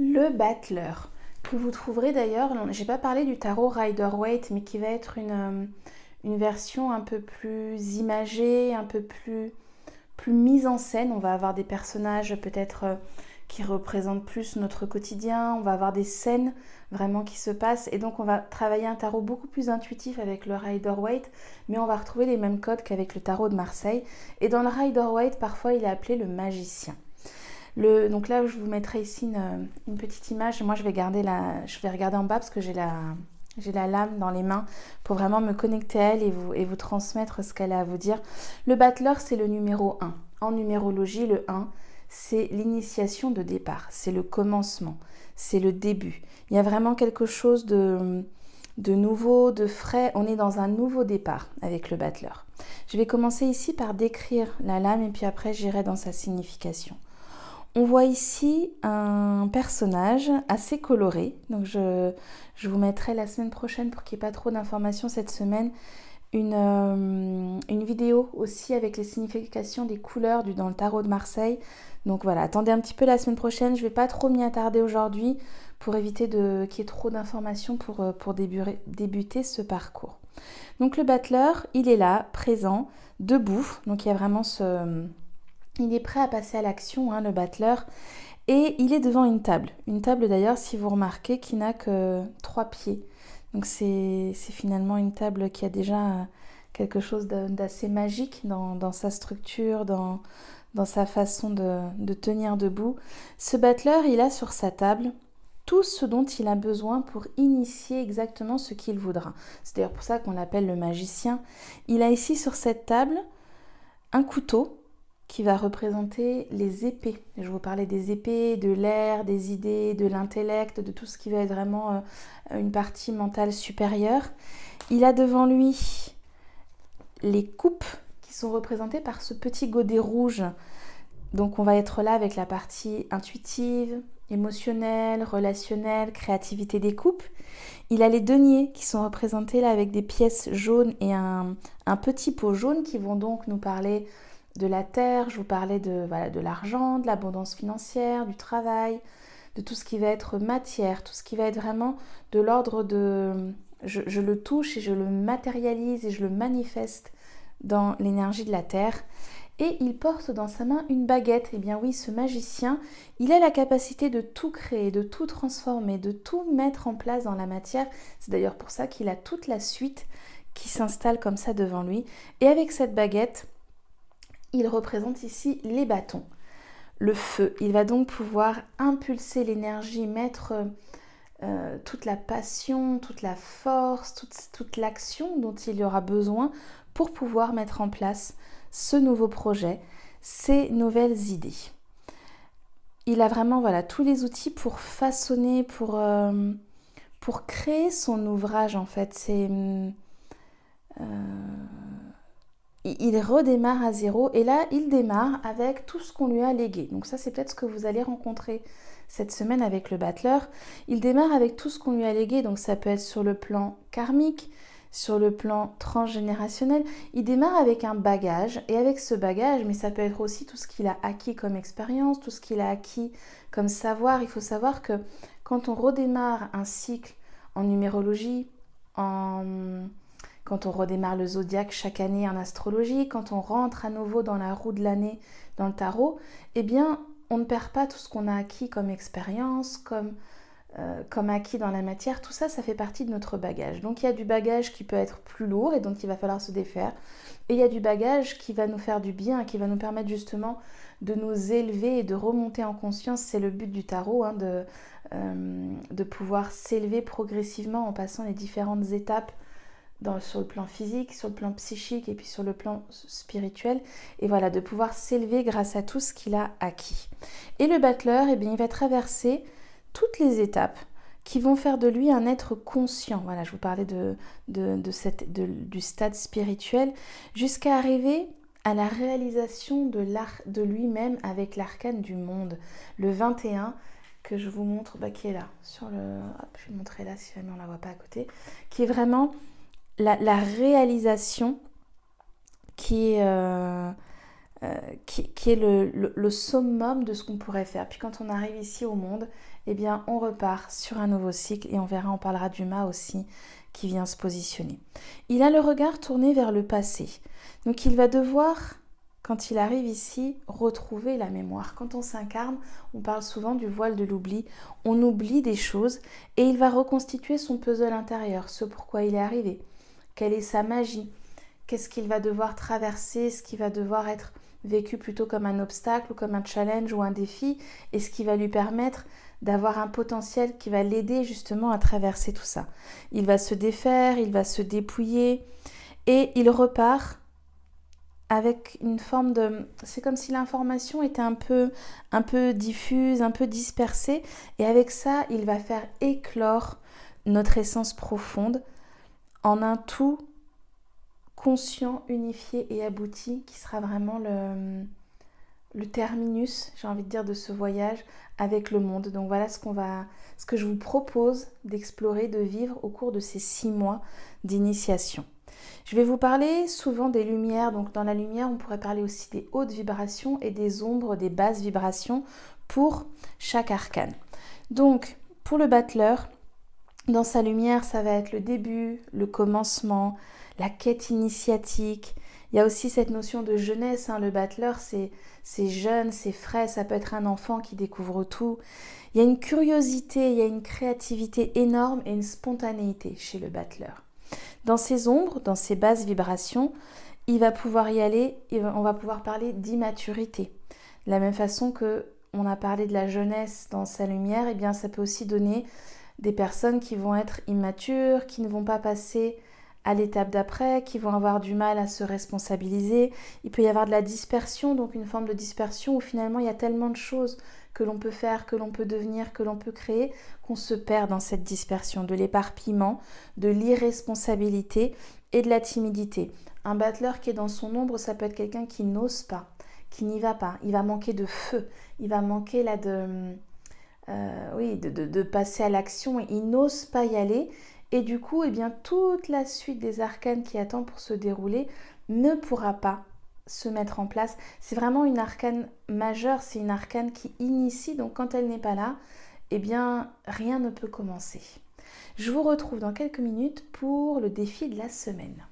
Le battleur, que vous trouverez d'ailleurs, j'ai pas parlé du tarot Rider-Waite, mais qui va être une version un peu plus imagée, un peu plus mise en scène. On va avoir des personnages peut-être qui représentent plus notre quotidien, on va avoir des scènes vraiment qui se passent, et donc on va travailler un tarot beaucoup plus intuitif avec le Rider-Waite, mais on va retrouver les mêmes codes qu'avec le tarot de Marseille. Et dans le Rider-Waite, parfois il est appelé le magicien. Donc là, je vous mettrai ici une petite image. Moi, je vais regarder en bas parce que j'ai la lame dans les mains pour vraiment me connecter à elle et vous transmettre ce qu'elle a à vous dire. Le battleur, c'est le numéro 1. En numérologie, le 1, c'est l'initiation de départ. C'est le commencement. C'est le début. Il y a vraiment quelque chose de nouveau, de frais. On est dans un nouveau départ avec le battleur. Je vais commencer ici par décrire la lame et puis après, j'irai dans sa signification. On voit ici un personnage assez coloré, donc je vous mettrai la semaine prochaine pour qu'il n'y ait pas trop d'informations cette semaine, une vidéo aussi avec les significations des couleurs dans le tarot de Marseille. Donc voilà, attendez un petit peu la semaine prochaine, je ne vais pas trop m'y attarder aujourd'hui pour éviter qu'il y ait trop d'informations pour débuter ce parcours. Donc le battleur, il est là, présent, debout, donc il y a vraiment il est prêt à passer à l'action, le battleur, et il est devant une table. Une table d'ailleurs, si vous remarquez, qui n'a que 3 pieds. Donc c'est finalement une table qui a déjà quelque chose d'assez magique dans sa structure, dans sa façon de tenir debout. Ce battleur, il a sur sa table tout ce dont il a besoin pour initier exactement ce qu'il voudra. C'est d'ailleurs pour ça qu'on l'appelle le magicien. Il a ici sur cette table un couteau qui va représenter les épées. Je vous parlais des épées, de l'air, des idées, de l'intellect, de tout ce qui va être vraiment une partie mentale supérieure. Il a devant lui les coupes qui sont représentées par ce petit godet rouge. Donc on va être là avec la partie intuitive, émotionnelle, relationnelle, créativité des coupes. Il a les deniers qui sont représentés là avec des pièces jaunes et un petit pot jaune qui vont donc nous parler de la terre. Je vous parlais de l'argent, de l'abondance financière, du travail, de tout ce qui va être matière, tout ce qui va être vraiment de l'ordre de... Je le touche et je le matérialise et je le manifeste dans l'énergie de la terre. Et il porte dans sa main une baguette. Eh bien oui, ce magicien, il a la capacité de tout créer, de tout transformer, de tout mettre en place dans la matière. C'est d'ailleurs pour ça qu'il a toute la suite qui s'installe comme ça devant lui. Et avec cette baguette, il représente ici les bâtons, le feu. Il va donc pouvoir impulser l'énergie, mettre toute la passion, toute la force, toute l'action dont il y aura besoin pour pouvoir mettre en place ce nouveau projet, ces nouvelles idées. Il a vraiment tous les outils pour façonner, pour créer son ouvrage en fait. Il redémarre à zéro et là il démarre avec tout ce qu'on lui a légué. Donc ça c'est peut-être ce que vous allez rencontrer cette semaine avec le battleur. Il démarre avec tout ce qu'on lui a légué, donc ça peut être sur le plan karmique, sur le plan transgénérationnel. Il démarre avec un bagage et avec ce bagage, mais ça peut être aussi tout ce qu'il a acquis comme expérience, tout ce qu'il a acquis comme savoir. Il faut savoir que quand on redémarre un cycle en numérologie, quand on redémarre le zodiaque chaque année en astrologie, quand on rentre à nouveau dans la roue de l'année dans le tarot, eh bien, on ne perd pas tout ce qu'on a acquis comme expérience, comme acquis dans la matière. Tout ça, ça fait partie de notre bagage. Donc, il y a du bagage qui peut être plus lourd et dont il va falloir se défaire. Et il y a du bagage qui va nous faire du bien, qui va nous permettre justement de nous élever et de remonter en conscience. C'est le but du tarot, de pouvoir s'élever progressivement en passant les différentes étapes sur le plan physique, sur le plan psychique et puis sur le plan spirituel, et voilà, de pouvoir s'élever grâce à tout ce qu'il a acquis. Et le battleur, eh bien, il va traverser toutes les étapes qui vont faire de lui un être conscient. Voilà, je vous parlais du stade spirituel, jusqu'à arriver à la réalisation de lui-même avec l'arcane du monde, le 21, que je vous montre, qui est là, je vais le montrer là si jamais on ne la voit pas à côté, qui est vraiment la réalisation qui est qui est le summum de ce qu'on pourrait faire. Puis quand on arrive ici au monde, eh bien on repart sur un nouveau cycle et on verra, on parlera du mât aussi qui vient se positionner. Il a le regard tourné vers le passé. Donc il va devoir, quand il arrive ici, retrouver la mémoire. Quand on s'incarne, on parle souvent du voile de l'oubli. On oublie des choses et il va reconstituer son puzzle intérieur, ce pourquoi il est arrivé. Quelle est sa magie? Qu'est-ce qu'il va devoir traverser? Ce qui va devoir être vécu plutôt comme un obstacle ou comme un challenge ou un défi, et ce qui va lui permettre d'avoir un potentiel qui va l'aider justement à traverser tout ça. Il va se défaire, il va se dépouiller et il repart avec une forme de... C'est comme si l'information était un peu diffuse, un peu dispersée, et avec ça, il va faire éclore notre essence profonde en un tout conscient, unifié et abouti qui sera vraiment le terminus, j'ai envie de dire, de ce voyage avec le monde. Donc voilà ce que je vous propose d'explorer, de vivre au cours de ces 6 mois d'initiation. Je vais vous parler souvent des lumières. Donc dans la lumière, on pourrait parler aussi des hautes vibrations et des ombres, des basses vibrations pour chaque arcane. Donc pour le battleur, dans sa lumière, ça va être le début, le commencement, la quête initiatique. Il y a aussi cette notion de jeunesse. Le battleur, c'est jeune, c'est frais. Ça peut être un enfant qui découvre tout. Il y a une curiosité, il y a une créativité énorme et une spontanéité chez le battleur. Dans ses ombres, dans ses basses vibrations, il va pouvoir y aller, et on va pouvoir parler d'immaturité. De la même façon que on a parlé de la jeunesse dans sa lumière, eh bien ça peut aussi donner des personnes qui vont être immatures, qui ne vont pas passer à l'étape d'après, qui vont avoir du mal à se responsabiliser. Il peut y avoir de la dispersion, donc une forme de dispersion où finalement il y a tellement de choses que l'on peut faire, que l'on peut devenir, que l'on peut créer, qu'on se perd dans cette dispersion, de l'éparpillement, de l'irresponsabilité et de la timidité. Un battleur qui est dans son ombre, ça peut être quelqu'un qui n'ose pas, qui n'y va pas. Il va manquer de feu, il va manquer là de passer à l'action. Il n'ose pas y aller. Et du coup, eh bien, toute la suite des arcanes qui attend pour se dérouler ne pourra pas se mettre en place. C'est vraiment une arcane majeure, c'est une arcane qui initie. Donc quand elle n'est pas là, eh bien, rien ne peut commencer. Je vous retrouve dans quelques minutes pour le défi de la semaine.